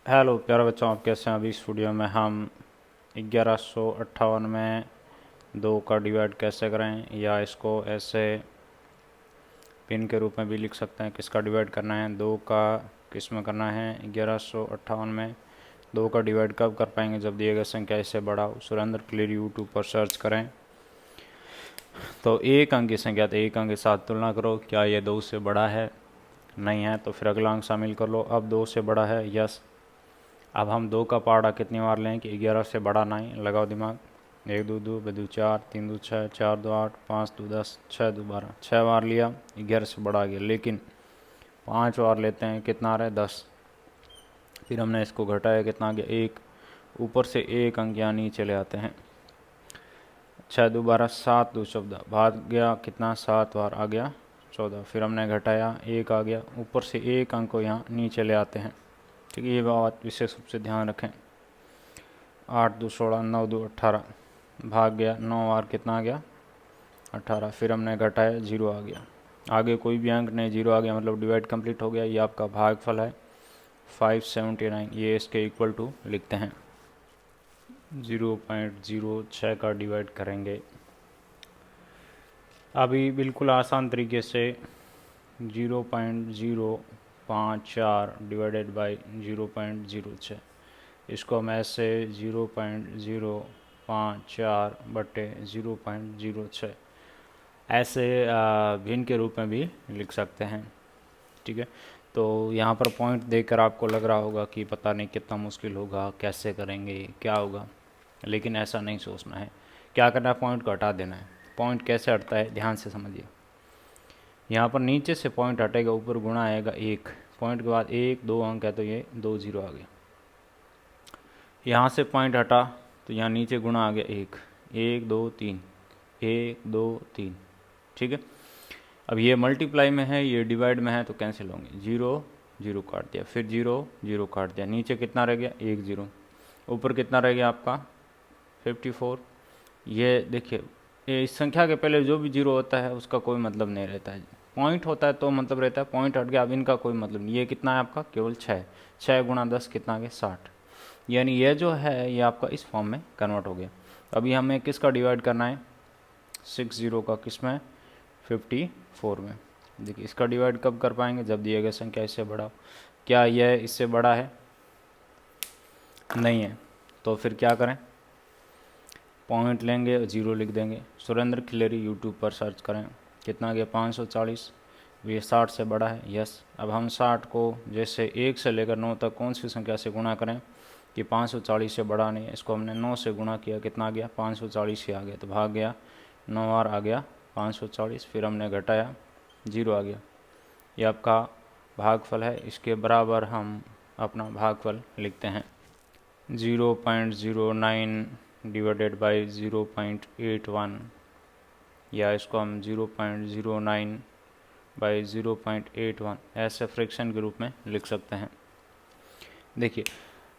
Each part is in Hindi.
हेलो प्यारे बच्चों, आप कैसे हैं। अभी इस वीडियो में हम 1158 में 2 का डिवाइड कैसे करें, या इसको ऐसे पिन के रूप में भी लिख सकते हैं। किसका डिवाइड करना है, 2 का किस में करना है। 1158 में 2 का डिवाइड कब कर पाएंगे, जब दिए गए संख्या इससे बड़ा हो। सुरेंद्र क्लियर यूट्यूब पर सर्च करें तो एक अंक की संख्या तो एक अंक के साथ तुलना करो, क्या ये 2 से बड़ा है, नहीं है तो फिर अगला अंक शामिल कर लो। अब 2 से बड़ा है, यस। अब हम 2 का पहाड़ा कितनी बार लें कि 11 से बड़ा नहीं, लगाओ दिमाग। 1 2 2 2 4 3 2 6 4 2 8 5 2 10 6 2 12, 6 बार लिया, 11 से बड़ा आ गया। लेकिन 5 बार लेते हैं, कितना आ रहा है 10। फिर हमने इसको घटाया, कितना आ गया 1। ऊपर से एक अंक यहाँ नीचे ले आते हैं। 6 2 12 7 2 14, भाग गया कितना 7 बार आ गया 14। फिर हमने घटाया, 1 आ गया। ऊपर से एक अंक को यहाँ नीचे ले आते हैं। ठीक है, ये बात विशेष रूप से ध्यान रखें। 8 2 16 9 2 18, भाग गया 9 बार, कितना आ गया 18। फिर हमने घटाया, 0 आ गया। आगे कोई भी अंक नहीं, 0 आ गया, मतलब डिवाइड कंप्लीट हो गया। ये आपका भागफल है 579। ये इसके इक्वल टू लिखते हैं 0.06 का डिवाइड करेंगे। अभी बिल्कुल आसान तरीके से 0.054 डिवाइडेड बाई 0.06, इसको हम ऐसे 0.054 बटे 0.06 ऐसे भिन्न के रूप में भी लिख सकते हैं। ठीक है, तो यहाँ पर पॉइंट देखकर आपको लग रहा होगा कि पता नहीं कितना मुश्किल होगा, कैसे करेंगे, क्या होगा, लेकिन ऐसा नहीं सोचना है। क्या करना है, पॉइंट को हटा देना है। पॉइंट कैसे हटता है, ध्यान से समझिए। यहाँ पर नीचे से पॉइंट हटेगा, ऊपर गुणा आएगा 1। पॉइंट के बाद 1 2 अंक है तो ये 2 0 आ गया। यहाँ से पॉइंट हटा तो यहाँ नीचे गुणा आ गया 1 1 2 3 1 2 3। ठीक है, अब ये मल्टीप्लाई में है, ये डिवाइड में है, तो कैंसिल होंगे। 0 0 काट दिया, फिर 0 0 काट दिया। नीचे कितना रह गया 1 0। ऊपर कितना रह गया आपका 54। ये देखिए, ये इस संख्या के पहले जो भी 0 होता है उसका कोई मतलब नहीं रहता है। पॉइंट होता है तो मतलब रहता है, पॉइंट हट गया अब इनका कोई मतलब नहीं। ये कितना है आपका, केवल 6। 6 गुणा 10 कितना आ गया 60। यानी ये जो है ये आपका इस फॉर्म में कन्वर्ट हो गया। अभी हमें किसका डिवाइड करना है, 60 का, किस में 54 में। देखिए इसका डिवाइड कब कर पाएंगे, जब दिए गए संख्या इससे बड़ा हो। क्या यह इससे बड़ा है, नहीं है, तो फिर क्या करें, पॉइंट लेंगे और 0 लिख देंगे। सुरेंद्र खिलेरी यूट्यूब पर सर्च करें, कितना गया 540। ये 60 से बड़ा है, यस। अब हम 60 को जैसे 1 से लेकर 9 तक कौन सी संख्या से गुणा करें कि 540 से बड़ा नहीं है। इसको हमने 9 से गुणा किया, कितना आ गया 540 ही आ गया, तो भाग गया 9 बार आ गया 540। फिर हमने घटाया, 0 आ गया। ये आपका भागफल है। इसके बराबर हम अपना भागफल लिखते हैं 0.09 डिवाइडेड बाई 0.81, या इसको हम 0.09 बाई 0.81 ऐसे फ्रैक्शन के रूप में लिख सकते हैं। देखिए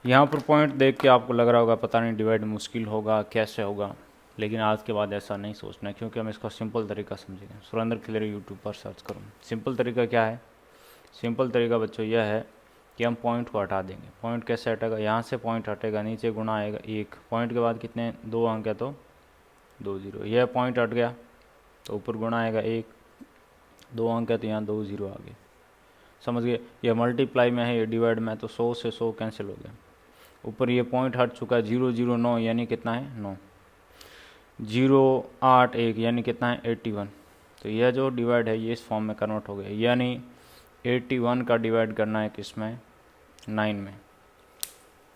यहाँ पर पॉइंट देख के आपको लग रहा होगा पता नहीं डिवाइड मुश्किल होगा, कैसे होगा, लेकिन आज के बाद ऐसा नहीं सोचना है, क्योंकि हम इसका सिंपल तरीका समझेंगे। सुरेंद्र खिलेरी यूट्यूब पर सर्च करो। सिंपल तरीका क्या है, सिंपल तरीका बच्चों यह है कि हम पॉइंट को हटा देंगे। पॉइंट कैसे हटेगा, यहाँ से पॉइंट हटेगा, नीचे गुणा आएगा 1। पॉइंट के बाद कितने 2 अंक है तो 2 0। यह पॉइंट हट गया तो ऊपर गुणा आएगा 1। 2 अंक है तो यहाँ 2 0 आ गए। समझ गए, यह मल्टीप्लाई में है, ये डिवाइड में है, तो 100 से 100 कैंसिल हो गया। ऊपर ये पॉइंट हट चुका है, 0 0 9 यानी कितना है 9। 0 8 1 यानी कितना है 81। तो यह जो डिवाइड है ये इस फॉर्म में कन्वर्ट हो गया, यानी 81 का डिवाइड करना है किसमें 9 में।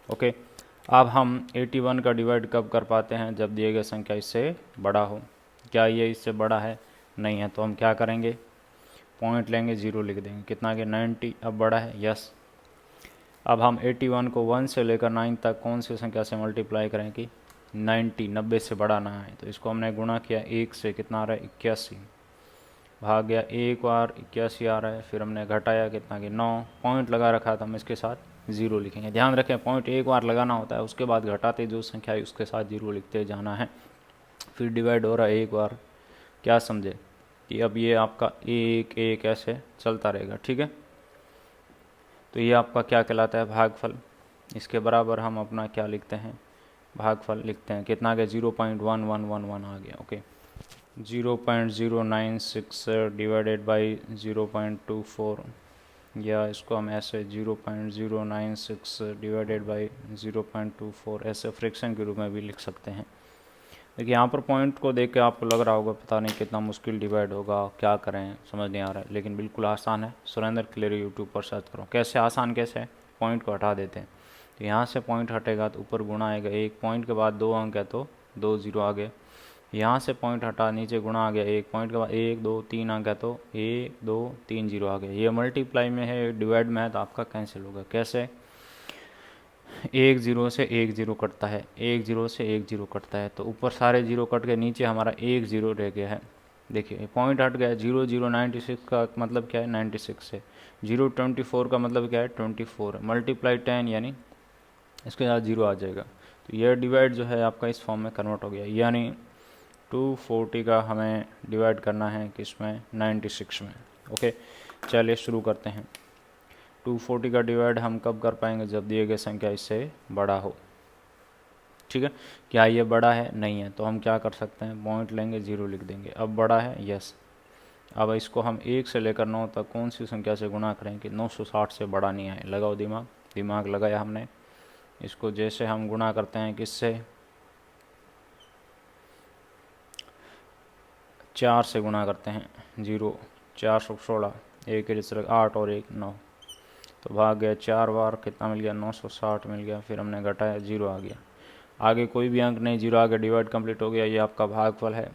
ओके, अब हम 81 का डिवाइड कब कर पाते हैं, जब दिए गए संख्या इससे बड़ा हो। क्या ये इससे बड़ा है, नहीं है, तो हम क्या करेंगे, पॉइंट लेंगे, 0 लिख देंगे, कितना के 90। अब बड़ा है, यस। अब हम 81 को 1 से लेकर 9 तक कौन सी संख्या से मल्टीप्लाई करें कि 90 से बड़ा ना है, तो इसको हमने गुणा किया 1 से, कितना आ रहा है 81। भाग गया 1 बार 81 आ रहा है। फिर हमने घटाया, कितना कि 9। पॉइंट लगा रखा था, हम इसके साथ 0 लिखेंगे। ध्यान रखें, पॉइंट एक बार लगाना होता है, उसके बाद घटाते जो संख्या है उसके साथ 0 लिखते जाना है। फिर डिवाइड हो रहा है एक बार, क्या समझे कि अब ये आपका 1 1 ऐसे चलता रहेगा। ठीक है, तो ये आपका क्या कहलाता है, भागफल। इसके बराबर हम अपना क्या लिखते हैं, भागफल लिखते हैं। कितना आ गया, 0.1111 आ गया। ओके, 0.096 डिवाइडेड बाई 0.24, या इसको हम ऐसे 0.096 डिवाइडेड बाई 0.24 ऐसे फ्रैक्शन के रूप में भी लिख सकते हैं। देखिए यहाँ पर पॉइंट को देख के आपको लग रहा होगा पता नहीं कितना मुश्किल डिवाइड होगा, क्या करें समझ नहीं आ रहा है, लेकिन बिल्कुल आसान है। सुरेंद्र क्लियर यूट्यूब पर सर्च करो। कैसे आसान, कैसे है, पॉइंट को हटा देते हैं। तो यहाँ से पॉइंट हटेगा तो ऊपर गुणा आएगा, एक पॉइंट के बाद 2 अंक है तो 2 0 आ गए। यहाँ से पॉइंट हटा, नीचे गुणा आ गया, एक पॉइंट के बाद 1 2 3 अंक है तो 1 2 3 0 आ गए। ये मल्टीप्लाई में है, डिवाइड में है तो आपका कैंसिल होगा। कैसे, 1 0 से 1 0 कटता है, 1 0 से 1 0 कटता है, तो ऊपर सारे 0 कट के नीचे हमारा 1 0 रह गया है। देखिए पॉइंट हट गया, 0 0 96 का मतलब क्या है, 96 है। 0 24 का मतलब क्या है, 24 है। मल्टीप्लाई 10 यानी इसके साथ 0 आ जाएगा। तो यह डिवाइड जो है आपका इस फॉर्म में कन्वर्ट हो गया, यानी 240 का हमें डिवाइड करना है किसमें, 96 में। ओके, चलिए शुरू करते हैं। 240 का डिवाइड हम कब कर पाएंगे, जब दिए गए संख्या इससे बड़ा हो। ठीक है, क्या ये बड़ा है, नहीं है, तो हम क्या कर सकते हैं, पॉइंट लेंगे, 0 लिख देंगे। अब बड़ा है, यस। अब इसको हम 1 से लेकर 9 तक कौन सी संख्या से गुणा करें कि 960 से बड़ा नहीं आए। लगाओ दिमाग, दिमाग लगाया हमने। इसको जैसे हम गुणा करते हैं किससे, 4 से गुणा करते हैं। 0 416, 1 8 और 1 9, तो भाग गया 4 बार, कितना मिल गया, 960 मिल गया। फिर हमने घटाया, 0 आ गया। आगे कोई भी अंक नहीं, 0 आ गया, डिवाइड कंप्लीट हो गया। ये आपका भागफल है।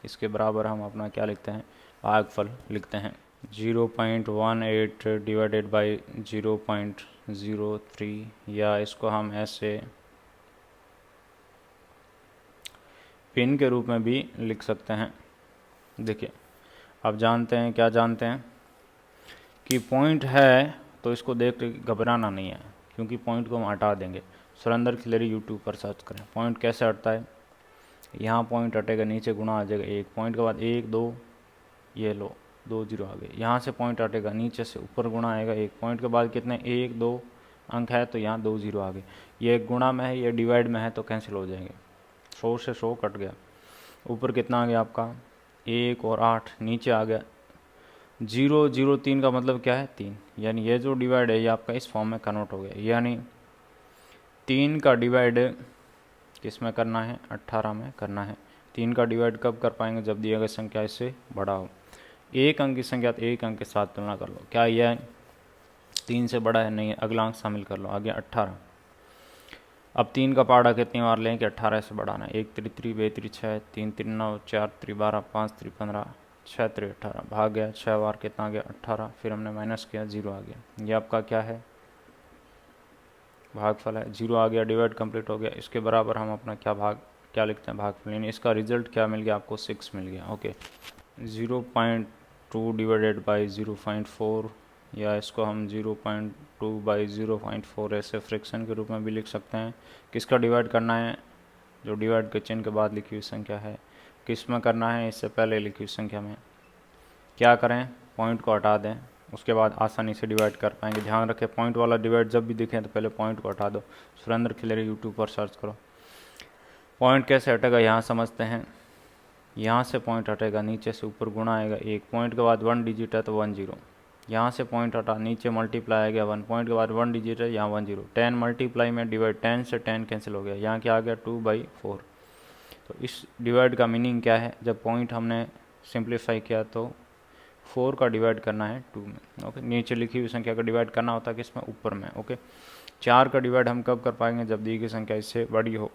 इसके बराबर हम अपना क्या लिखते हैं, भागफल लिखते हैं। 0.18 डिवाइडेड बाई 0.03, या इसको हम ऐसे पिन के रूप में भी लिख सकते हैं। देखिए अब जानते हैं, क्या जानते हैं कि पॉइंट है तो इसको देख के घबराना नहीं है, क्योंकि पॉइंट को हम हटा देंगे। सुरेंद्र खिलेरी यूट्यूब पर सर्च करें। पॉइंट कैसे हटता है, यहाँ पॉइंट हटेगा, नीचे गुणा आ जाएगा, एक पॉइंट के बाद 1 2, ये लो 2 0 आ गए। यहाँ से पॉइंट हटेगा, नीचे से ऊपर गुणा आएगा, एक पॉइंट के बाद कितने, 1 2 अंक है तो यहाँ 2 0 आ गए। ये गुणा में है, ये डिवाइड में है तो कैंसिल हो जाएंगे। 100 से 100 कट गया। ऊपर कितना आ गया आपका, 1 और 8, नीचे आ गया 0 0 3 का मतलब क्या है, 3, यानी ये जो डिवाइड है ये आपका इस फॉर्म में कन्वर्ट हो गया। यानी 3 का डिवाइड किस में करना है, 18 में करना है। 3 का डिवाइड कब कर पाएंगे, जब दिया गया संख्या इससे बड़ा हो। एक अंक की संख्या तो एक अंक के साथ तुलना कर लो, क्या यह 3 से बड़ा है, नहीं है, अगला अंक शामिल कर लो, आ गया 18। अब 3 का पहाड़ा कितनी बार लें कि 18 से बढ़ाना है। 1 3 3 2 3 6, 3 3 9, 4 3 12, 5 3 15, 6 3 18, भाग गया 6 बार, कितना आ गया 18। फिर हमने माइनस किया, 0 आ गया। ये आपका क्या है, भागफल है। 0 आ गया, डिवाइड कंप्लीट हो गया। इसके बराबर हम अपना क्या लिखते हैं, भागफल, यानी इसका रिजल्ट क्या मिल गया आपको, 6 मिल गया। ओके, 0.2 डिवाइडेड बाई 0.4, या इसको हम 0.2 बाई 0.4 ऐसे फ्रैक्शन के रूप में भी लिख सकते हैं। किसका डिवाइड करना है, जो डिवाइड के चिन्ह के बाद लिखी हुई संख्या है। किस में करना है, इससे पहले लिखी हुई संख्या में। क्या करें, पॉइंट को हटा दें, उसके बाद आसानी से डिवाइड कर पाएंगे। ध्यान रखें, पॉइंट वाला डिवाइड जब भी दिखे तो पहले पॉइंट को हटा दो। सुरेंद्र खिलेरी यूट्यूब पर सर्च करो। पॉइंट कैसे हटेगा यहाँ समझते हैं। यहाँ से पॉइंट हटेगा, नीचे से ऊपर गुणा आएगा, एक पॉइंट के बाद 1 डिजिट है तो 1 0। यहाँ से पॉइंट हटा, नीचे मल्टीप्लाई आ गया 1, पॉइंट के बाद 1 डिजिट है, यहाँ 1 0। 10 मल्टीप्लाई में डिवाइड, 10 से 10 कैंसिल हो गया, यहाँ क्या आ गया 2/4। तो इस डिवाइड का मीनिंग क्या है, जब पॉइंट हमने सिंप्लीफाई किया तो 4 का डिवाइड करना है 2 में। ओके, नीचे लिखी हुई संख्या का डिवाइड करना होता है किसमें, ऊपर में। ओके, 4 का डिवाइड हम कब कर पाएंगे, जब दी गई संख्या इससे बड़ी हो।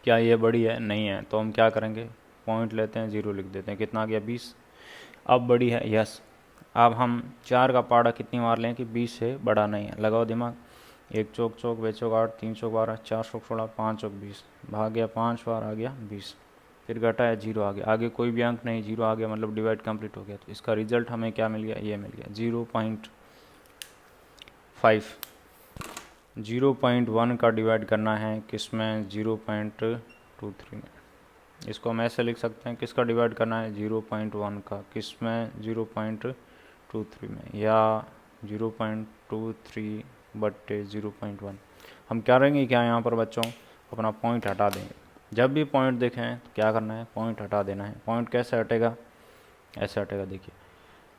क्या ये बड़ी है, नहीं है, तो हम क्या करेंगे, पॉइंट लेते हैं, 0 लिख देते हैं। कितना आ गया 20। अब बड़ी है, यस। अब हम 4 का पहाड़ा कितनी बार लें कि 20 से बड़ा नहीं है। लगाओ दिमाग, 1 चौक चौक, 2 चौक 8, 3 चौक 12, 4 चौक 16, 5 चौक 20, भाग गया 5 बार, आ गया 20। फिर घटाया, 0 आ गया। आगे कोई भी अंक नहीं, 0 आ गया मतलब डिवाइड कंप्लीट हो गया। तो इसका रिजल्ट हमें क्या मिल गया, ये मिल गया 0.5। 0.1 का डिवाइड करना है किसमें, 0.23 में। इसको हम ऐसे लिख सकते हैं, किसका डिवाइड करना है, 0.1 का, किसमें 0.23 में, या 0.23 बटे 0.1। हम क्या करेंगे, क्या यहाँ पर बच्चों अपना पॉइंट हटा देंगे। जब भी पॉइंट देखें तो क्या करना है, पॉइंट हटा देना है। पॉइंट कैसे हटेगा, ऐसे हटेगा, देखिए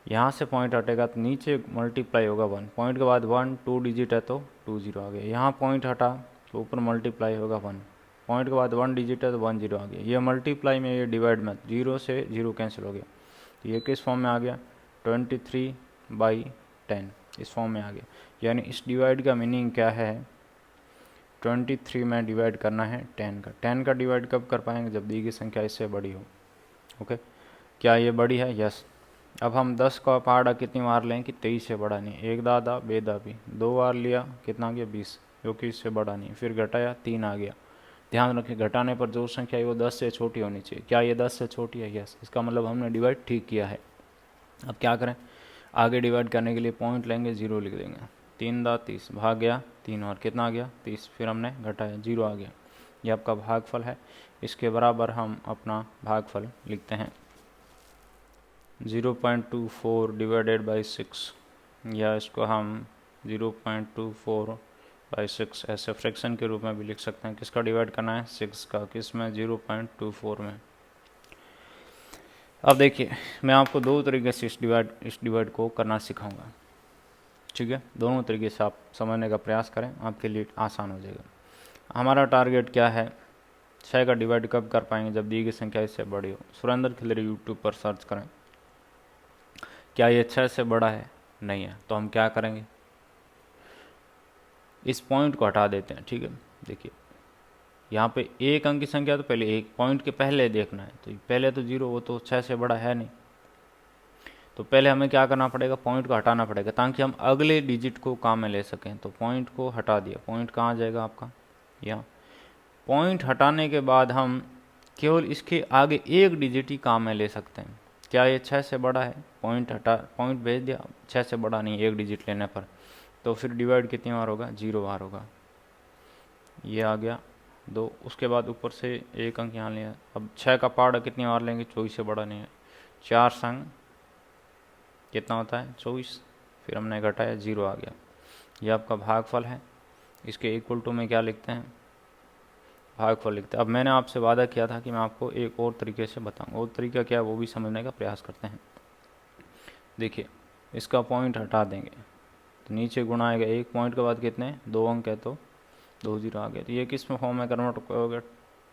यहाँ से पॉइंट हटेगा तो नीचे मल्टीप्लाई होगा 1, पॉइंट के बाद 1, 2 डिजिट है तो 2 0 आ गया। यहाँ पॉइंट हटा तो ऊपर मल्टीप्लाई होगा 1, पॉइंट के बाद 1 डिजिट है तो 1 0 आ गया। ये मल्टीप्लाई में, ये डिवाइड में 0 से 0 कैंसिल हो गया, तो ये किस फॉर्म में आ गया, 23/10 इस फॉर्म में आ गया। यानी इस डिवाइड का मीनिंग क्या है, 23 में डिवाइड करना है 10 का। 10 का डिवाइड कब कर पाएंगे, जब दी गई संख्या इससे बड़ी हो। ओके, क्या ये बड़ी है, यस। अब हम 10 का पहाड़ा कितनी बार लें कि 23 से बड़ा नहीं, एक दादा बेदा भी 2 बार लिया, कितना आ गया 20, जो कि इससे बड़ा नहीं। फिर घटाया 3 आ गया। ध्यान रखें घटाने पर जो संख्या है वो 10 से छोटी होनी चाहिए। क्या ये 10 से छोटी है, यस। इसका मतलब हमने डिवाइड ठीक किया है। अब क्या करें, आगे डिवाइड करने के लिए पॉइंट लेंगे, 0 लिख देंगे। 3 दा 30 भाग गया 3 और कितना आ गया 30, फिर हमने घटाया 0 आ गया। ये आपका भागफल है। इसके बराबर हम अपना भागफल लिखते हैं 0.24 डिवाइडेड बाई 6, या इसको हम 0.24/6 ऐसे फ्रैक्शन के रूप में भी लिख सकते हैं। किसका डिवाइड करना है, 6 का, किस में 0.24 में। अब देखिए मैं आपको दो तरीके से इस डिवाइड को करना सिखाऊंगा, ठीक है। दोनों तरीके से आप समझने का प्रयास करें, आपके लिए आसान हो जाएगा। हमारा टारगेट क्या है, 6 का डिवाइड कब कर पाएंगे, जब दी गई संख्या इससे बड़ी हो। सुरेंद्र खिलरी यूट्यूब पर सर्च करें। क्या ये 6 से बड़ा है, नहीं है, तो हम क्या करेंगे, इस पॉइंट को हटा देते हैं, ठीक है। देखिए यहाँ पे एक अंक की संख्या तो पहले एक पॉइंट के पहले देखना है, तो पहले तो 0, वो तो 6 से बड़ा है नहीं। तो पहले हमें क्या करना पड़ेगा, पॉइंट को हटाना पड़ेगा ताकि हम अगले डिजिट को काम में ले सकें। तो पॉइंट को हटा दिया, पॉइंट कहाँ जाएगा आपका, यहाँ। पॉइंट हटाने के बाद हम केवल इसके आगे एक डिजिट ही काम में ले सकते हैं। क्या ये 6 से बड़ा है, पॉइंट हटा, पॉइंट भेज दिया, 6 से बड़ा नहीं एक डिजिट लेने पर, तो फिर डिवाइड कितनी बार होगा, 0 बार होगा। ये आ गया 2, उसके बाद ऊपर से एक अंक यहाँ लिया। अब 6 का पहाड़ा कितनी बार लेंगे, 24 से बड़ा नहीं है, 4 संग कितना होता है 24, फिर हमने घटाया 0 आ गया। ये आपका भागफल है। इसके इक्वल टू में क्या लिखते हैं, भागफल लिखते हैं। अब मैंने आपसे वादा किया था कि मैं आपको एक और तरीके से बताऊंगा, और तरीका क्या है वो भी समझने का प्रयास करते हैं। देखिए इसका पॉइंट हटा देंगे तो नीचे गुणा आएगा, एक पॉइंट के बाद कितने 2 अंक है तो 2 0 आ गया। तो ये किस में फॉर्म में कन्वर्ट हो गया,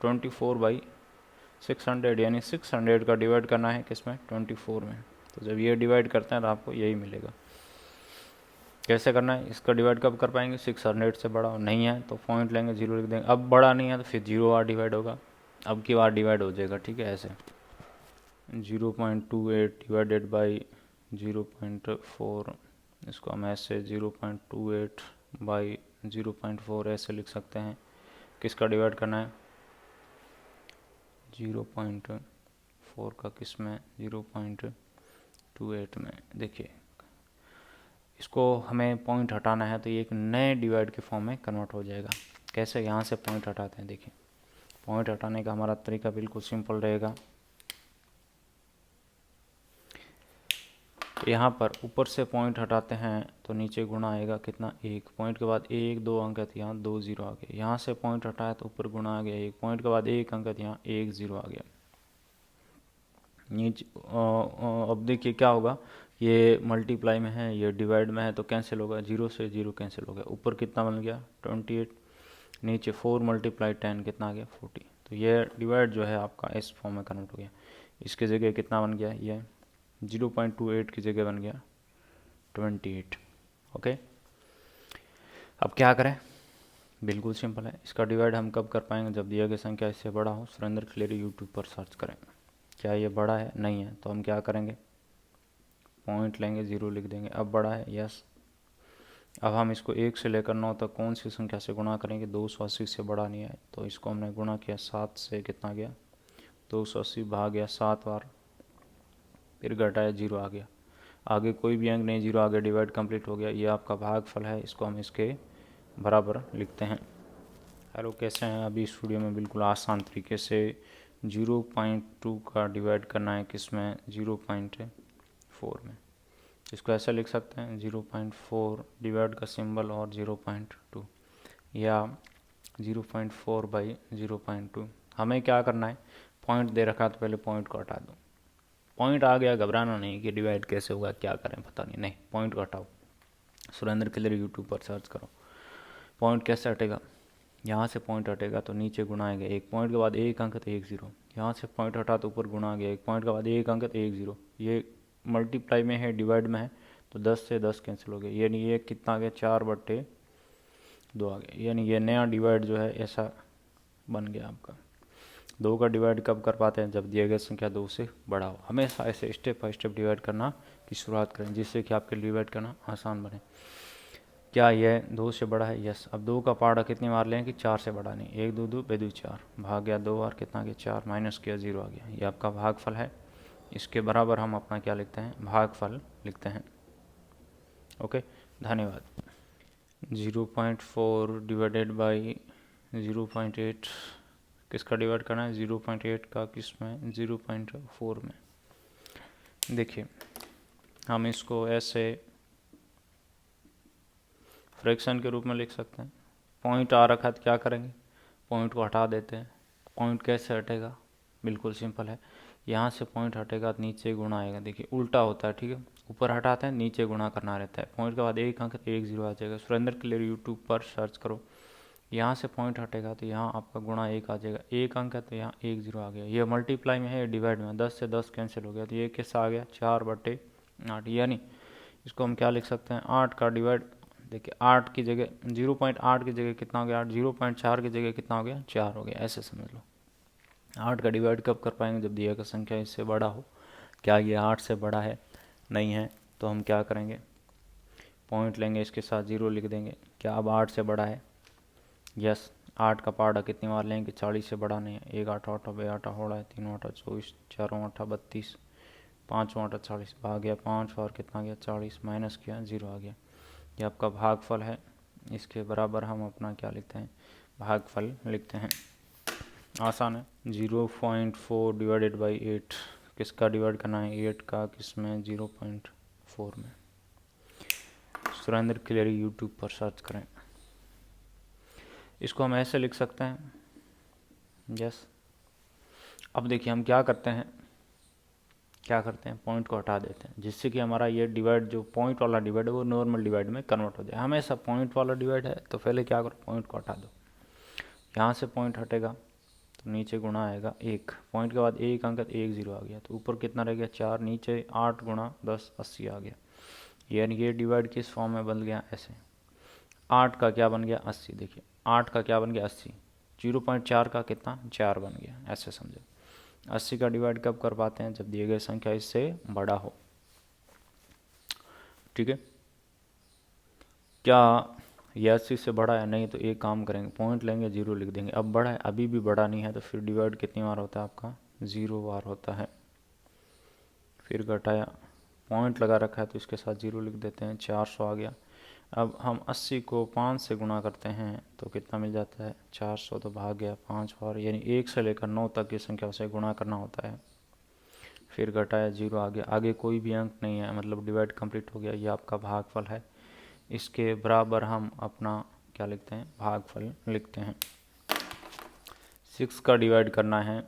24/600, यानी 600 का डिवाइड करना है किस में, 24 में। तो जब ये डिवाइड करते हैं तो आपको यही मिलेगा। कैसे करना है, इसका डिवाइड कब कर पाएंगे, 600 से बड़ा नहीं है तो पॉइंट लेंगे, 0 लिख देंगे। अब बड़ा नहीं है तो फिर 0 बार डिवाइड होगा, अब की बार डिवाइड हो जाएगा, ठीक है। ऐसे 0.28 डिवाइडेड बाई 0.4, इसको हम ऐसे 0.28/0.4 ऐसे लिख सकते हैं। किसका डिवाइड करना है, 0.4 का किस में, 0.28 में। देखिए इसको हमें पॉइंट हटाना है तो ये एक नए डिवाइड के फॉर्म में कन्वर्ट हो जाएगा। कैसे, यहाँ से पॉइंट हटाते हैं। देखिए पॉइंट हटाने का हमारा तरीका बिल्कुल सिंपल रहेगा। यहाँ पर ऊपर से पॉइंट हटाते हैं तो नीचे गुणा आएगा कितना, 1, पॉइंट के बाद 1 2 अंक है तो यहाँ 2 0 आ गया। यहाँ से पॉइंट हटाया तो ऊपर गुणा आ गया 1, पॉइंट के बाद 1 अंक है तो यहाँ 1 0 आ गया नीचे। अब देखिए क्या होगा, ये मल्टीप्लाई में है, ये डिवाइड में है तो कैंसिल होगा, 0 से 0 कैंसिल हो गया। ऊपर कितना बन गया 28, नीचे 4 × 10 कितना आ गया 40। तो ये डिवाइड जो है आपका इस फॉर्म में कन्वर्ट हो गया। इसके जगह कितना बन गया, ये 0.28 की जगह बन गया 28। ओके, अब क्या करें, बिल्कुल सिंपल है। इसका डिवाइड हम कब कर पाएंगे, जब दिया गया संख्या इससे बड़ा हो। सुरेंद्र खिलेरी यूट्यूब पर सर्च करें। क्या ये बड़ा है, नहीं है, तो हम क्या करेंगे, पॉइंट लेंगे, 0 लिख देंगे। अब बड़ा है, यस। अब हम इसको 1 से लेकर 9 तक कौन सी संख्या से गुणा करेंगे, 280 से बड़ा नहीं है, तो इसको हमने गुणा किया 7 से, कितना गया 280 भाग गया 7 बार, फिर घटाया 0 आ गया। आगे कोई भी अंक नहीं, 0 आगे, डिवाइड कंप्लीट हो गया। ये आपका भागफल है, इसको हम इसके बराबर लिखते हैं। हेलो, कैसे हैं। अभी इस वीडियो में बिल्कुल आसान तरीके से 0.2 का डिवाइड करना है किस में, 0.4 में। इसको ऐसे लिख सकते हैं 0.4 डिवाइड का सिंबल और 0.2 या 0.4 बाई 0.2। हमें क्या करना है, पॉइंट दे रखा तो पहले पॉइंट को हटा दो। पॉइंट आ गया, घबराना नहीं कि डिवाइड कैसे होगा, क्या करें पता नहीं, पॉइंट को हटाओ। सुरेंद्र क्लियर यूट्यूब पर सर्च करो। पॉइंट कैसे हटेगा, यहाँ से पॉइंट हटेगा तो नीचे गुना आएगा, एक पॉइंट के बाद एक अंक तो 1 0। यहाँ से पॉइंट हटा तो ऊपर गुना आ गया, एक पॉइंट के बाद एक अंक तो 1 0। ये मल्टीप्लाई में है, डिवाइड में है, तो 10 से 10 कैंसिल हो गया, यानी ये कितना आ गया 4/2 आ गया। यानी ये नया डिवाइड जो है ऐसा बन गया आपका। 2 का डिवाइड कब कर पाते हैं, जब दिए गए संख्या 2 से बड़ा हो। हमेशा ऐसे स्टेप बाय स्टेप डिवाइड करना की शुरुआत करें, जिससे कि आपके डिवाइड करना आसान बने। क्या यह 2 से बड़ा है, यस। अब 2 का पहाड़ा कितनी बार लें कि 4 से बड़ा नहीं, 1 2 2 2 4 भाग गया 2 बार, कितना गया 4, माइनस किया 0 आ गया। ये आपका भागफल है। इसके बराबर हम अपना क्या लिखते हैं, भागफल लिखते हैं। ओके, धन्यवाद। 0.4 डिवाइडेड बाई 0.8 किसका डिवाइड करना है, 0.8 का किस में, 0.4 में। देखिए हम इसको ऐसे फ्रैक्शन के रूप में लिख सकते हैं। पॉइंट आ रखा है तो क्या करेंगे, पॉइंट को हटा देते हैं। पॉइंट कैसे हटेगा, बिल्कुल सिंपल है, यहाँ से पॉइंट हटेगा तो नीचे गुणा आएगा। देखिए उल्टा होता है, ठीक है, ऊपर हटाते हैं नीचे गुणा करना रहता है। पॉइंट के बाद एक अंक तो 1 0 आ जाएगा। सुरेंद्र क्लियर यूट्यूब पर सर्च करो। यहाँ से पॉइंट हटेगा तो यहाँ आपका गुणा 1 आ जाएगा, एक अंक है तो यहाँ 1 0 आ गया। ये मल्टीप्लाई में है, डिवाइड में, 10 से 10 कैंसिल हो गया, तो ये कैसा आ गया 4/8। यानी इसको हम क्या लिख सकते हैं, 8 का डिवाइड। देखिए 8 की जगह 0.8 की जगह कितना हो गया 8, 0.4 की जगह कितना हो गया 4 हो गया, ऐसे समझ लो। 8 का डिवाइड कब कर पाएंगे, जब दिया गया संख्या इससे बड़ा हो। क्या ये 8 से बड़ा है, नहीं है, तो हम क्या करेंगे, पॉइंट लेंगे, इसके साथ 0 लिख देंगे। क्या अब 8 से बड़ा है, यस। 8 का पहाड़ा कितनी बार लेंगे, 40 से बड़ा नहीं है। 1 8 8 2 8 होड़ा है, 3 8 24, 4 8 32, 5 8 40 भाग गया 5 और कितना गया 40, माइनस किया 0 आ गया। ये आपका भागफल है। इसके बराबर हम अपना क्या लिखते हैं, भागफल लिखते हैं। आसान है। 0.4 डिवाइडेड बाई 8 किसका डिवाइड करना है, 8 का किस में, 0.4 में। सुरेंद्र क्लियर यूट्यूब पर सर्च करें। इसको हम ऐसे लिख सकते हैं, यस। अब देखिए हम क्या करते हैं, पॉइंट को हटा देते हैं, जिससे कि हमारा ये डिवाइड जो पॉइंट वाला डिवाइड है वो नॉर्मल डिवाइड में कन्वर्ट हो जाए। हमेशा पॉइंट वाला डिवाइड है तो पहले क्या करो, पॉइंट को हटा दो। यहाँ से पॉइंट हटेगा तो नीचे गुणा आएगा 1, पॉइंट के बाद एक अंक 1 0 आ गया, तो ऊपर कितना रह गया 4, नीचे 8 गुणा 10 80 आ गया। यानी ये डिवाइड किस फॉर्म में बन गया, ऐसे। 8 का क्या बन गया 80, देखिए 8 का क्या बन गया 80, 0.4 का कितना 4 बन गया, ऐसे समझो। 80 का डिवाइड कब कर पाते हैं, जब दिए गए संख्या इससे बड़ा हो, ठीक है। क्या यह 80 से बड़ा है, नहीं, तो एक काम करेंगे, पॉइंट लेंगे 0 लिख देंगे। अब बड़ा है, अभी भी बड़ा नहीं है, तो फिर डिवाइड कितनी बार होता है आपका, 0 बार होता है। फिर घटाया, पॉइंट लगा रखा है तो इसके साथ 0 लिख देते हैं, 400 आ गया। अब हम 80 को 5 से गुणा करते हैं तो कितना मिल जाता है 400, तो भाग गया 5 बार, यानी 1 से लेकर 9 तक की संख्या से गुणा करना होता है। फिर घटाया 0 आ गया, आगे कोई भी अंक नहीं है, मतलब डिवाइड कंप्लीट हो गया। ये आपका भागफल है। इसके बराबर हम अपना क्या लिखते हैं, भागफल लिखते हैं। 6 का डिवाइड करना है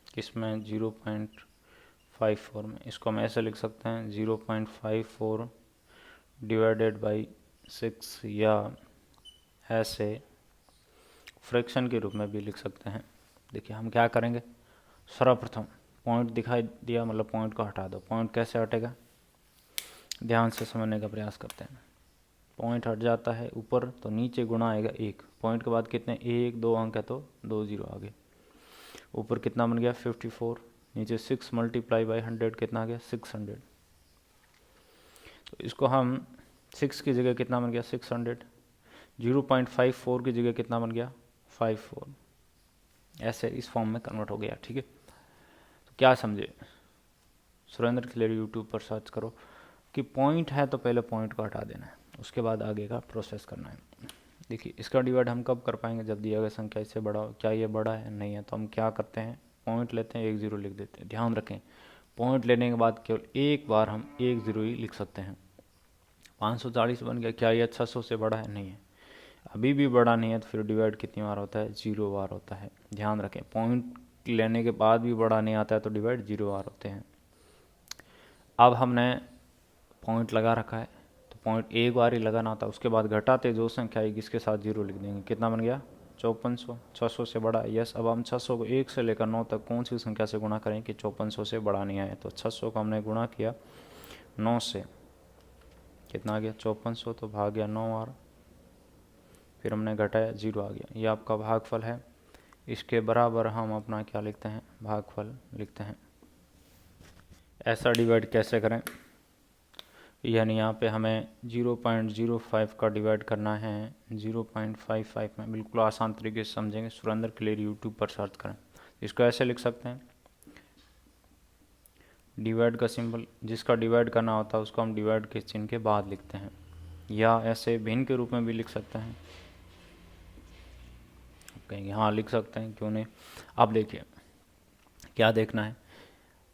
किसमें, 0.54 में। इसको हम ऐसे लिख सकते हैं 0.54 डिवाइडेड बाई 6, या ऐसे फ्रैक्शन के रूप में भी लिख सकते हैं। देखिए हम क्या करेंगे, सर्वप्रथम पॉइंट दिखाई दिया, मतलब पॉइंट को हटा दो। पॉइंट कैसे हटेगा, ध्यान से समझने का प्रयास करते हैं। पॉइंट हट जाता है ऊपर तो नीचे गुणा आएगा 1, पॉइंट के बाद कितने 1 2 अंक है तो 2 0 आ गए। ऊपर कितना बन गया 54, नीचे 6 मल्टीप्लाई बाई 100 कितना आ गया 600। तो इसको हम 6 की जगह कितना बन गया 600, 0.54 की जगह कितना बन गया 54, ऐसे इस फॉर्म में कन्वर्ट हो गया, ठीक है। तो क्या समझे, सुरेंद्र क्लियर यूट्यूब पर सर्च करो कि पॉइंट है तो पहले पॉइंट को हटा देना है, उसके बाद आगे का प्रोसेस करना है। देखिए इसका डिवाइड हम कब कर पाएंगे, जब दिया गया संख्या इससे बड़ा हो। क्या ये बड़ा है, नहीं है, तो हम क्या करते हैं, पॉइंट लेते हैं 1 0 लिख देते हैं। ध्यान रखें पॉइंट लेने के बाद केवल एक बार हम 1 0 ही लिख सकते हैं। 540 बन गया। क्या ये 600 से बड़ा है? नहीं है, अभी भी बड़ा नहीं है। तो फिर डिवाइड कितनी बार होता है? 0 बार होता है। ध्यान रखें, पॉइंट लेने के बाद भी बड़ा नहीं आता है तो डिवाइड 0 बार होते हैं। अब हमने पॉइंट लगा रखा है तो पॉइंट एक बार ही लगाना होता है, उसके बाद घटाते जो संख्या आएगी इसके साथ 0 लिख देंगे। कितना बन गया? 5400। 600 से बड़ा है। यस, अब हम 600 को 1 से लेकर 9 तक कौन सी संख्या से गुणा करें कि 5400 से बड़ा नहीं आए? तो 600 को हमने गुणा किया 9 से, कितना आ गया? 5400। तो भाग गया 9 बार, फिर हमने घटाया 0 आ गया। ये आपका भागफल है। इसके बराबर हम अपना क्या लिखते हैं? भागफल लिखते हैं। ऐसा डिवाइड कैसे करें? यानी यहाँ पे हमें 0.05 का डिवाइड करना है 0.55 में। बिल्कुल आसान तरीके से समझेंगे। सुरेंद्र क्लियर यूट्यूब पर सर्च करें। इसको ऐसे लिख सकते हैं, डिवाइड का सिंबल, जिसका डिवाइड करना होता है उसको हम डिवाइड के चिन्ह के बाद लिखते हैं, या ऐसे भिन्न के रूप में भी लिख सकते हैं। कहेंगे हाँ लिख सकते हैं, क्यों नहीं। अब देखिए क्या देखना है,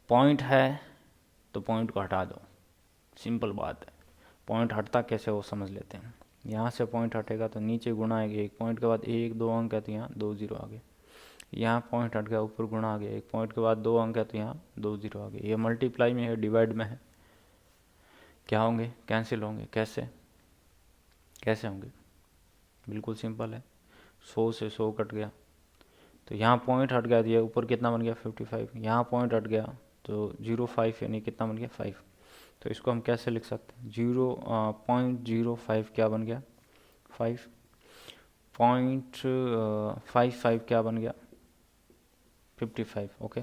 पॉइंट है तो पॉइंट को हटा दो, सिंपल बात है। पॉइंट हटता कैसे वो समझ लेते हैं। यहाँ से पॉइंट हटेगा तो नीचे गुणा आएगी, एक पॉइंट के बाद 1 2 अंक है तो यहाँ 2 0 आ गए। यहाँ पॉइंट हट गया, ऊपर गुणा आ गया, एक पॉइंट के बाद 2 अंक है तो यहाँ 2 0 आ गए। ये मल्टीप्लाई में है, डिवाइड में है, क्या होंगे? कैंसिल होंगे। कैसे कैसे होंगे? बिल्कुल सिंपल है, 100 से 100 कट गया तो यहाँ पॉइंट हट गया, दिया ऊपर कितना बन गया? 55। यहाँ पॉइंट हट गया तो 0.5 यानी कितना बन गया? 5। तो इसको हम कैसे लिख सकते हैं? 0.05 क्या बन गया? 5। 0.55 क्या बन गया? 55। ओके,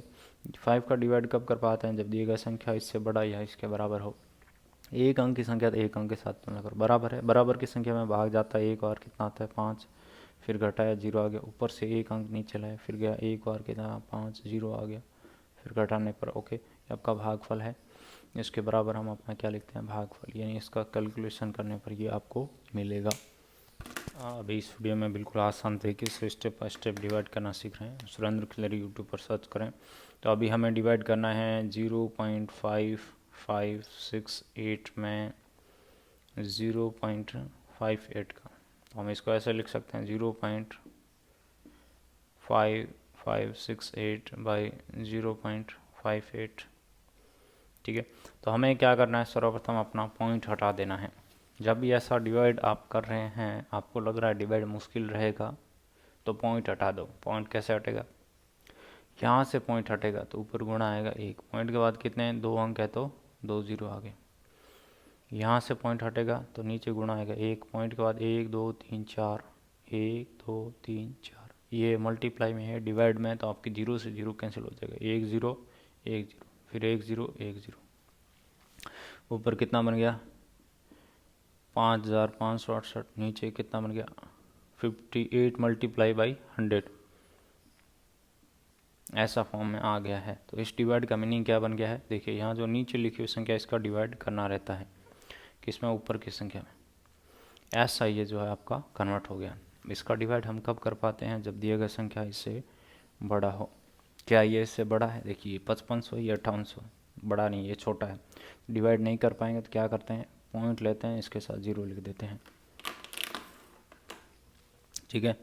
5 का डिवाइड कब कर पाते हैं? जब दिए गए संख्या इससे बड़ा या इसके बराबर हो। एक अंक की संख्या तो एक अंक के साथ तुलना करो, बराबर है। बराबर की संख्या में भाग जाता है एक और, कितना आता है? 5। फिर घटाया 0 आ गया, ऊपर से एक अंक नीचे लाया, फिर गया एक और, कितना? 5। 0 आ गया, फिर घटाने पर ओके, आपका भागफल है। इसके बराबर हम अपना क्या लिखते हैं? भागफल, यानी इसका कैलकुलेशन करने पर ये आपको मिलेगा। अभी इस वीडियो में बिल्कुल आसान तरीके से स्टेप बाय स्टेप डिवाइड करना सीख रहे हैं। सुरेंद्र खिलरी यूट्यूब पर सर्च करें। तो अभी हमें डिवाइड करना है 0.5568 में 0.58 का। तो हम इसको ऐसे लिख सकते हैं 0.5568 बाई 0.58। ठीक है, तो हमें क्या करना है? सर्वप्रथम अपना पॉइंट हटा देना है। जब भी ऐसा डिवाइड आप कर रहे हैं, आपको लग रहा है डिवाइड मुश्किल रहेगा, तो पॉइंट हटा दो। पॉइंट कैसे हटेगा? यहाँ से पॉइंट हटेगा तो ऊपर गुणा आएगा, एक पॉइंट के बाद कितने? 2 अंक है तो 2 0 आ गए। यहाँ से पॉइंट हटेगा तो नीचे गुणा आएगा, एक पॉइंट के बाद 1 2 3 4, 1 2 3 4। ये मल्टीप्लाई में है, डिवाइड में है तो आपकी 0 से 0 कैंसिल हो जाएगा, 1 0 1 0, फिर 1 0 1 0। ऊपर कितना बन गया? 5568। नीचे कितना बन गया? 58 मल्टीप्लाई बाई 100। ऐसा फॉर्म में आ गया है। तो इस डिवाइड का मीनिंग क्या बन गया है? देखिए यहाँ जो नीचे लिखी हुई संख्या, इसका डिवाइड करना रहता है किसमें? ऊपर की संख्या में। ऐसा ये जो है आपका कन्वर्ट हो गया। इसका डिवाइड हम कब कर पाते हैं? जब दिए गए संख्या इससे बड़ा हो। क्या ये इससे बड़ा है? देखिए 5500, ये 5800, बड़ा नहीं, ये छोटा है। डिवाइड नहीं कर पाएंगे तो क्या करते हैं? पॉइंट लेते हैं, इसके साथ 0 लिख देते हैं। ठीक है,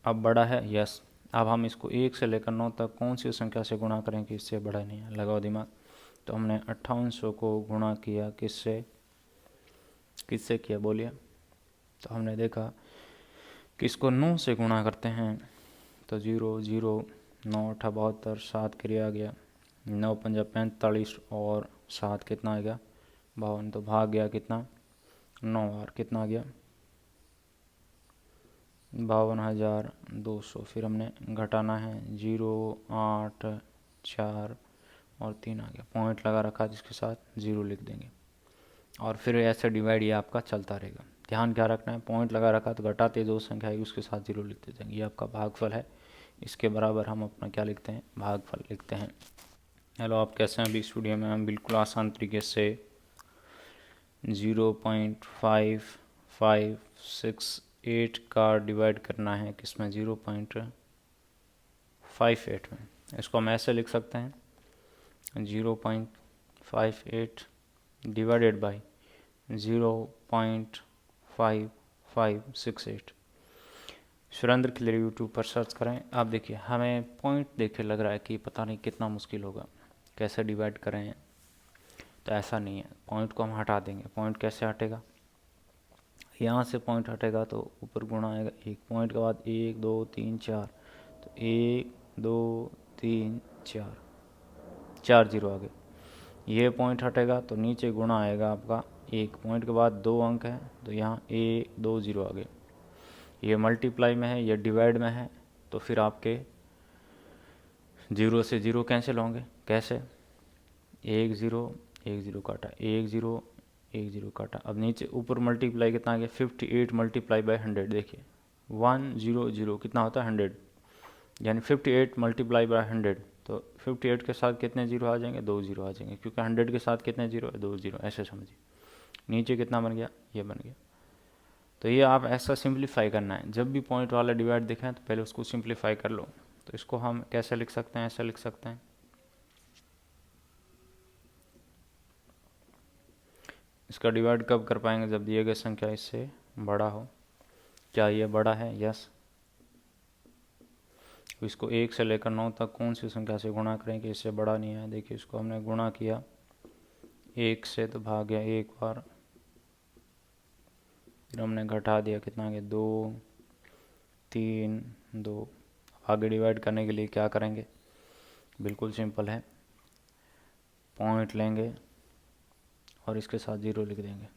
अब बड़ा है। यस, अब हम इसको 1 से लेकर 9 तक कौन सी संख्या से गुणा करें कि इससे बड़ा नहीं है? लगाओ दिमाग। तो हमने 5800 को गुणा किया किससे? किससे किया बोलिए? तो हमने देखा कि इसको 9 से गुणा करते हैं तो 0 0 9 8 72, 7 क्रिया आ गया, 9 5 45 और 7 कितना आ गया? 52। तो भाग गया कितना? 9 और कितना आ गया? 52,200। फिर हमने घटाना है 0 8 4 और 3 आ गया, पॉइंट लगा रखा जिसके साथ 0 लिख देंगे। और फिर ऐसे डिवाइड ये आपका चलता रहेगा। ध्यान क्या रखना है? पॉइंट लगा रखा तो घटाते जो संख्या आएगी उसके साथ 0 लिखते जाएंगे। ये आपका भागफल है। इसके बराबर हम अपना क्या लिखते हैं? भागफल लिखते हैं। हेलो, आप कैसे हैं? अभी इस वीडियो में हम बिल्कुल आसान तरीके से 0.5568 का डिवाइड करना है किसमें? 0.58 0.58 में। इसको हम ऐसे लिख सकते हैं 0.58 divided by 0.5568। Surendra clear YouTube पर सर्च करें। आप देखिए हमें पॉइंट देख के लग रहा है कि पता नहीं कितना मुश्किल होगा, कैसे डिवाइड करें। तो ऐसा नहीं है, पॉइंट को हम हटा देंगे। पॉइंट कैसे हटेगा, यहाँ से पॉइंट हटेगा तो ऊपर गुणा आएगा एक, पॉइंट के बाद 1 2 3 4, तो 1 2 3 4, 4 जीरो आ गए। ये पॉइंट हटेगा तो नीचे गुणा आएगा आपका एक, पॉइंट के बाद 2 अंक है तो यहाँ 1 2 जीरो आ गए। ये मल्टीप्लाई में है, ये डिवाइड में है, तो फिर आपके 0 से 0 कैंसिल होंगे। कैसे, 1 0 1 0 काटा, 1 0 1 0 काटा। अब नीचे ऊपर मल्टीप्लाई कितना आ गया, 58 मल्टीप्लाई बाई 100। देखिए 100 कितना होता है 100, यानी 58 मल्टीप्लाई बाई 100। तो 58 के साथ कितने जीरो आ जाएंगे, 2 जीरो आ जाएंगे, क्योंकि 100 के साथ कितने जीरो है, 2 जीरो। ऐसे समझिए नीचे कितना बन गया, ये बन गया। तो ये आप ऐसा सिंप्लीफाई करना है, जब भी पॉइंट वाला डिवाइड दिखें तो पहले उसको सिंप्लीफाई कर लो। तो इसको हम कैसे लिख सकते हैं, ऐसा लिख सकते हैं। इसका डिवाइड कब कर पाएंगे, जब दिए गए संख्या इससे बड़ा हो। क्या ये बड़ा है, यस। इसको 1 से लेकर 9 तक कौन सी संख्या से गुणा करें कि इससे बड़ा नहीं है। देखिए इसको हमने गुणा किया 1 से तो भाग गया एक बार, फिर हमने घटा दिया, कितना आ गया 2 3 2। आगे डिवाइड करने के लिए क्या करेंगे, बिल्कुल सिंपल है, पॉइंट लेंगे और इसके साथ 0 लिख देंगे।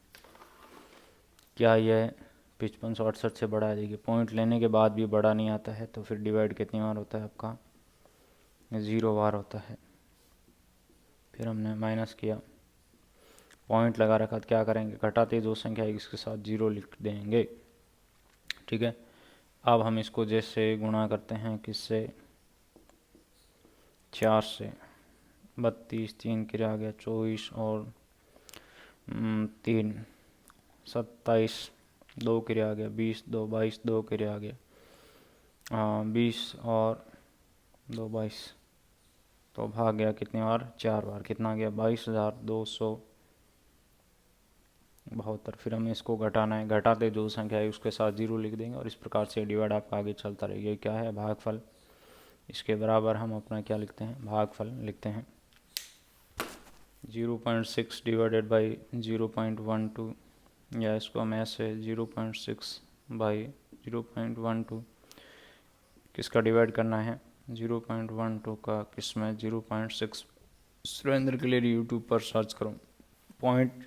क्या यह 5568 से बड़ा है। देखिए पॉइंट लेने के बाद भी बड़ा नहीं आता है, तो फिर डिवाइड कितनी बार होता है आपका, 0 बार होता है। फिर हमने माइनस किया, पॉइंट लगा रखा, तो क्या करेंगे, घटाते जो संख्या है इसके साथ 0 लिख देंगे। ठीक है, अब हम इसको जैसे गुणा करते हैं किससे, 4 से, 32 3 किया गया 24 और 3 27, 2 किया आ गया 20 2 22, 2 किया आ गया 20 और 2 22, तो भाग गया कितनी बार, 4 बार। कितना गया 22,272। फिर हमें इसको घटाना है, घटाते जो संख्या है उसके साथ 0 लिख देंगे और इस प्रकार से डिवाइड आपका आगे चलता रहेगा। क्या है, भागफल। इसके बराबर हम अपना क्या लिखते हैं, भागफल लिखते हैं 0.6 डिवाइडेड बाई 0.12, या इसको हम ऐसे 0.6 बाई 0.12। किसका डिवाइड करना है, 0.12 का किस में, 0.6। सुरेंद्र के लिए यूट्यूब पर सर्च करो। पॉइंट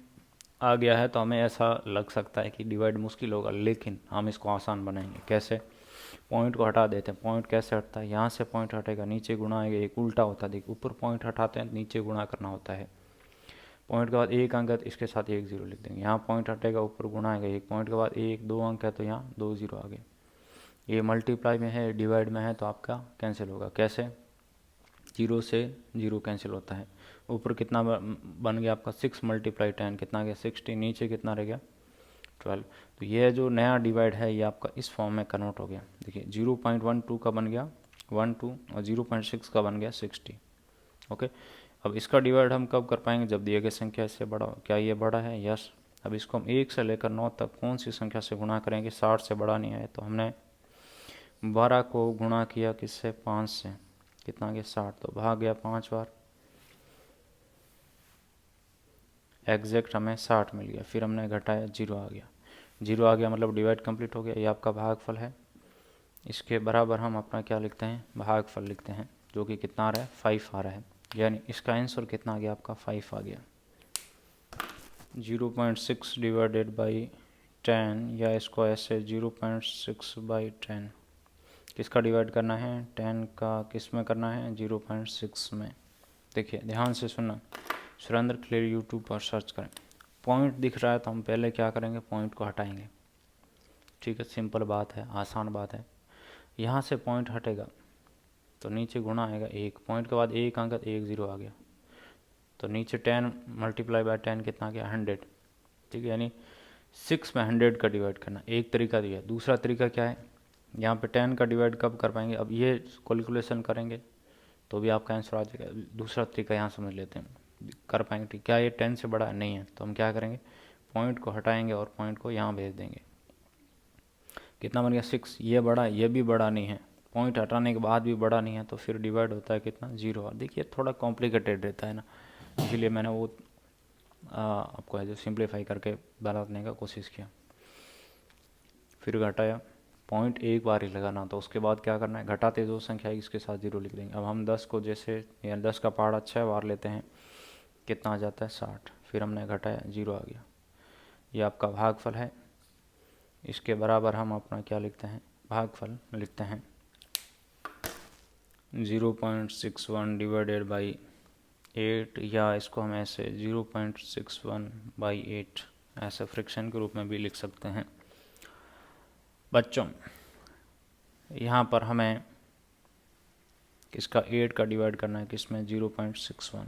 आ गया है तो हमें ऐसा लग सकता है कि डिवाइड मुश्किल होगा, लेकिन हम इसको आसान बनाएंगे। कैसे, पॉइंट को हटा देते हैं। पॉइंट कैसे हटता है, यहाँ से पॉइंट हटेगा, नीचे गुणा आएगा, एक उल्टा होता है। देखिए ऊपर पॉइंट हटाते हैं, नीचे गुणा करना होता है। पॉइंट के बाद एक अंक है तो इसके साथ 1 0 लिख देंगे। यहाँ पॉइंट हटेगा, ऊपर गुणा आएगा, एक पॉइंट के बाद 1 2 अंक है तो यहाँ 2 0 आ गए। ये मल्टीप्लाई में है, डिवाइड में है, तो आपका कैंसिल होगा। कैसे, 0 से 0 कैंसिल होता है। ऊपर कितना बन गया आपका, 6 × 10 कितना गया 60, नीचे कितना रह गया 12। तो ये जो नया डिवाइड है ये आपका इस फॉर्म में कन्वर्ट हो गया। देखिए 0.12 का बन गया 12 और 0.6 का बन गया 60। ओके, अब इसका डिवाइड हम कब कर पाएंगे, जब दिए गए संख्या इससे बड़ा हो। क्या ये बड़ा है, यस। अब इसको हम 1 से लेकर 9 तक कौन सी संख्या से गुणा करेंगे, 60 से बड़ा नहीं है। तो हमने 12 को गुणा किया किससे, 5 से, कितना गया 60, तो भाग गया 5 बार, एग्जैक्ट हमें 60 मिल गया। फिर हमने घटाया, 0 आ गया, 0 आ गया मतलब डिवाइड कंप्लीट हो गया। ये आपका भागफल है। इसके बराबर हम अपना क्या लिखते हैं, भागफल लिखते हैं, जो कि कितना आ रहा है, 5 आ रहा है। यानी इसका आंसर कितना आ गया आपका, 5 आ गया। 0.6 डिवाइडेड बाई 10, या इसको ऐसे 0.6 बाई 10। किसका डिवाइड करना है, 10 का किस में करना है, 0.6 में। देखिए ध्यान से सुनना, सुरेंद्र क्लियर यूट्यूब पर सर्च करें। पॉइंट दिख रहा है तो हम पहले क्या करेंगे, पॉइंट को हटाएंगे। ठीक है, सिंपल बात है, आसान बात है। यहाँ से पॉइंट हटेगा तो नीचे गुणा आएगा, एक पॉइंट के बाद एक अंक 1 0 आ गया, तो नीचे 10 × 10 कितना आ गया, 100। ठीक है, यानी 6 में 100 का डिवाइड करना एक तरीका दिया। दूसरा तरीका क्या है, यहाँ पे 10 का डिवाइड कब कर पाएंगे, अब ये कैलकुलेशन करेंगे तो भी आपका आंसर आ जाएगा। दूसरा तरीका यहाँ समझ लेते हैं, कर पाएंगे ठीक, क्या ये 10 से बड़ा नहीं है, तो हम क्या करेंगे, पॉइंट को हटाएंगे और पॉइंट को यहाँ भेज देंगे। कितना बन गया 6, ये बड़ा है, ये भी बड़ा नहीं है, पॉइंट हटाने के बाद भी बड़ा नहीं है, तो फिर डिवाइड होता है कितना 0। और देखिए थोड़ा कॉम्प्लिकेटेड रहता है ना, इसीलिए मैंने वो आपको है जो सिंप्लीफाई करके बनाने का कोशिश किया। फिर घटाया, पॉइंट एक बार ही लगाना, तो उसके बाद क्या करना है, घटाते जो संख्या है इसके साथ 0 लिख देंगे। अब हम 10 को जैसे, या 10 का पहाड़ा 6 बार लेते हैं, कितना आ जाता है 60, फिर हमने घटाया 0 आ गया। ये आपका भागफल है, इसके बराबर हम अपना क्या लिखते हैं, भागफल लिखते हैं 0.61 डिवाइडेड बाई 8, या इसको हम ऐसे 0.61/8 ऐसे फ्रैक्शन के रूप में भी लिख सकते हैं। बच्चों यहाँ पर हमें किसका 8 का डिवाइड करना है, किसमें 0.61।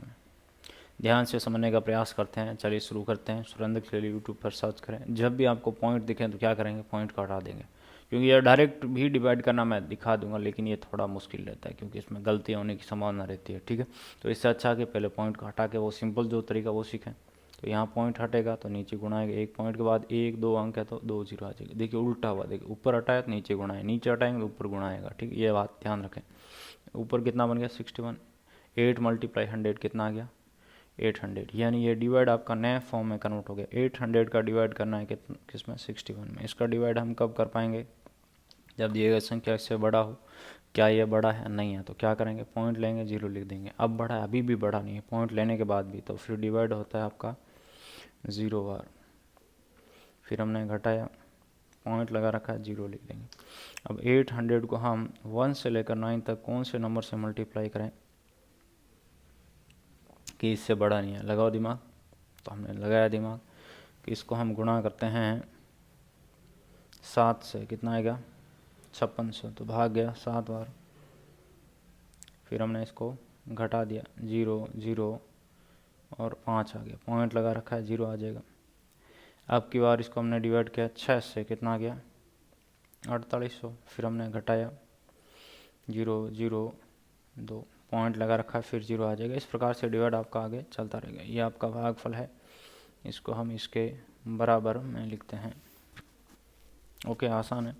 ध्यान से समझने का प्रयास करते हैं। चलिए शुरू करते हैं। सुरेंद्र खेली यूट्यूब पर सर्च करें, जब भी आपको पॉइंट दिखें तो क्या करेंगे, पॉइंट का हटा देंगे, क्योंकि ये डायरेक्ट भी डिवाइड करना मैं दिखा दूंगा, लेकिन ये थोड़ा मुश्किल रहता है क्योंकि इसमें गलती होने की संभावना रहती है। ठीक है, तो इससे अच्छा कि पहले पॉइंट को हटा के वो सिंपल जो तरीका वो सीखें। तो यहाँ पॉइंट हटेगा तो नीचे गुणाएंगे, एक पॉइंट के बाद 1 2 अंक है तो 2 0 आ जाएगी। देखिए उल्टा हुआ, देखिए ऊपर हटाया तो नीचे गुणाए, नीचे हटाएंगे तो ऊपर गुणाएगा। ठीक, ये बात ध्यान रखें। ऊपर कितना बन गया 61, 8 × 100 कितना आ गया 800, यानी ये डिवाइड आपका नए फॉर्म में कन्वर्ट हो गया। 800 का डिवाइड करना है किसमें 61 में। इसका डिवाइड हम कब कर पाएंगे, जब दिए गए संख्या इससे बड़ा हो। क्या ये बड़ा है, नहीं है, तो क्या करेंगे, पॉइंट लेंगे 0 लिख देंगे। अब बड़ा है, अभी भी बड़ा नहीं है, पॉइंट लेने के बाद भी, तो फिर डिवाइड होता है आपका 0 बार। फिर हमने घटाया, पॉइंट लगा रखा है 0 लिख देंगे। अब 800 को हम 1 से लेकर 9 तक कौन से नंबर से मल्टीप्लाई करें कि इससे बड़ा नहीं है, लगाओ दिमाग। तो हमने लगाया दिमाग कि इसको हम गुणा करते हैं 7 से, कितना आएगा 5600, तो भाग गया 7 बार। फिर हमने इसको घटा दिया, 0 0 और 5 आ गया, पॉइंट लगा रखा है 0 आ जाएगा। अब की बार इसको हमने डिवाइड किया 6 से, कितना आ गया 4800। फिर हमने घटाया 0 0 2, पॉइंट लगा रखा है, फिर 0 आ जाएगा। इस प्रकार से डिवाइड आपका आगे चलता रहेगा। ये आपका भागफल है, इसको हम इसके बराबर में लिखते हैं। ओके, आसान है।